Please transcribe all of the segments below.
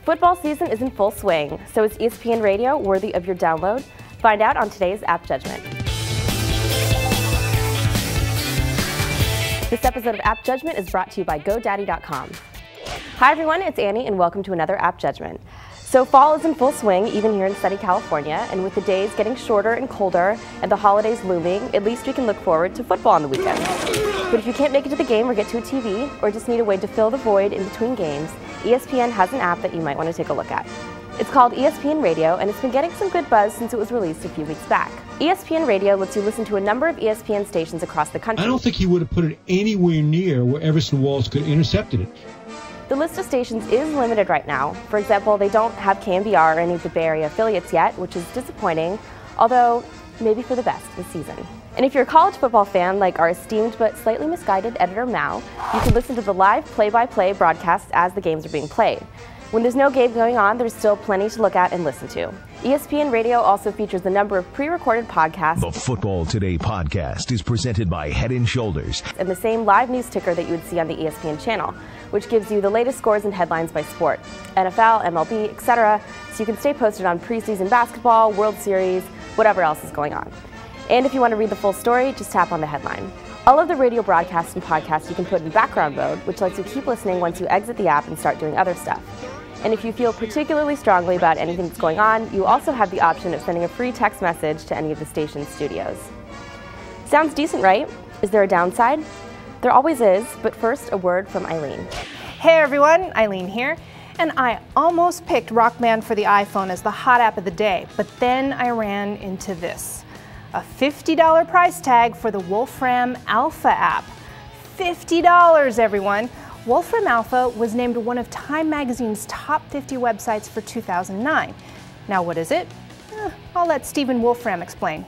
Football season is in full swing, so is ESPN Radio worthy of your download? Find out on today's App Judgment. This episode of App Judgment is brought to you by GoDaddy.com. Hi everyone, it's Annie and welcome to another App Judgment. So fall is in full swing, even here in sunny California, and with the days getting shorter and colder and the holidays looming, at least we can look forward to football on the weekend. But if you can't make it to the game or get to a TV, or just need a way to fill the void in between games, ESPN has an app that you might want to take a look at. It's called ESPN Radio, and it's been getting some good buzz since it was released a few weeks back. ESPN Radio lets you listen to a number of ESPN stations across the country. I don't think he would have put it anywhere near where Everson Walls could have intercepted it. The list of stations is limited right now. For example, they don't have KMBR or any of the Bay Area affiliates yet, which is disappointing, although maybe for the best this season. And if you're a college football fan like our esteemed but slightly misguided editor Mao, you can listen to the live play-by-play broadcasts as the games are being played. When there's no game going on, there's still plenty to look at and listen to. ESPN Radio also features a number of pre-recorded podcasts. The Football Today podcast is presented by Head & Shoulders. And the same live news ticker that you would see on the ESPN channel, which gives you the latest scores and headlines by sport, NFL, MLB, etc., so you can stay posted on preseason basketball, World Series, whatever else is going on. And if you want to read the full story, just tap on the headline. All of the radio broadcasts and podcasts you can put in background mode, which lets you keep listening once you exit the app and start doing other stuff. And if you feel particularly strongly about anything that's going on, you also have the option of sending a free text message to any of the station's studios. Sounds decent, right? Is there a downside? There always is, but first, a word from Eileen. Hey everyone, Eileen here, and I almost picked Rockman for the iPhone as the hot app of the day, but then I ran into this. A $50 price tag for the Wolfram Alpha app. $50, everyone! Wolfram Alpha was named one of Time Magazine's top 50 websites for 2009. Now what is it? I'll let Stephen Wolfram explain.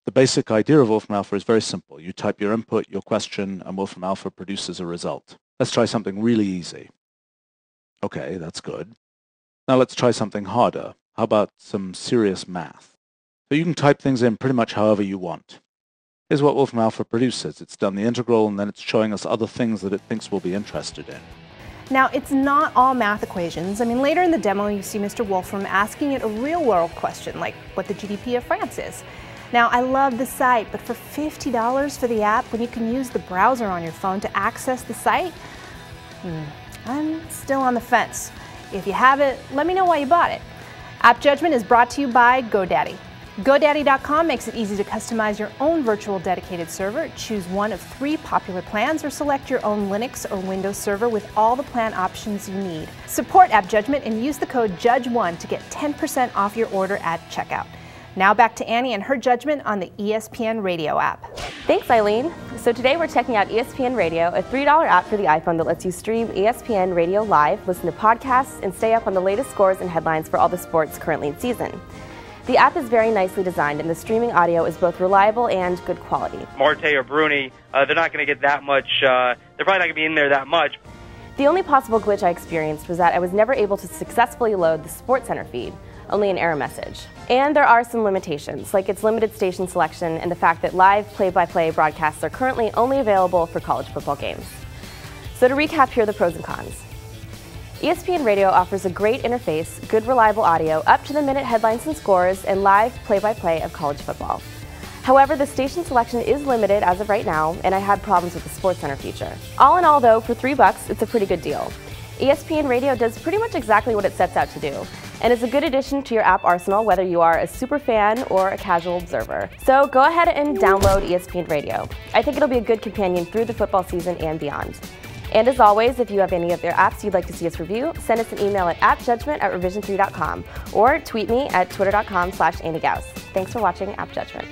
The basic idea of Wolfram Alpha is very simple. You type your input, your question, and Wolfram Alpha produces a result. Let's try something really easy. Okay, that's good. Now let's try something harder. How about some serious math? So you can type things in pretty much however you want. Here's what Wolfram Alpha produces. It's done the integral, and then it's showing us other things that it thinks we'll be interested in. Now, it's not all math equations. I mean, later in the demo, you see Mr. Wolfram asking it a real-world question, like what the GDP of France is. Now, I love the site, but for $50 for the app, when you can use the browser on your phone to access the site, I'm still on the fence. If you have it, let me know why you bought it. App Judgment is brought to you by GoDaddy. GoDaddy.com makes it easy to customize your own virtual dedicated server. Choose one of 3 popular plans or select your own Linux or Windows server with all the plan options you need. Support App Judgment and use the code JUDGE1 to get 10% off your order at checkout. Now back to Annie and her judgment on the ESPN Radio app. Thanks, Eileen. So today we're checking out ESPN Radio, a $3 app for the iPhone that lets you stream ESPN Radio live, listen to podcasts, and stay up on the latest scores and headlines for all the sports currently in season. The app is very nicely designed, and the streaming audio is both reliable and good quality. Marte or Bruni, they're not going to get that much, they're probably not going to be in there that much. The only possible glitch I experienced was that I was never able to successfully load the SportsCenter feed, only an error message. And there are some limitations, like its limited station selection and the fact that live play-by-play broadcasts are currently only available for college football games. So to recap, here are the pros and cons. ESPN Radio offers a great interface, good reliable audio, up-to-the-minute headlines and scores, and live play-by-play of college football. However, the station selection is limited as of right now, and I had problems with the SportsCenter feature. All in all, though, for $3, it's a pretty good deal. ESPN Radio does pretty much exactly what it sets out to do, and is a good addition to your app arsenal, whether you are a super fan or a casual observer. So go ahead and download ESPN Radio. I think it'll be a good companion through the football season and beyond. And as always, if you have any of their apps you'd like to see us review, send us an email at appjudgment@revision3.com or tweet me at twitter.com/AnnieGaus. Thanks for watching App Judgment.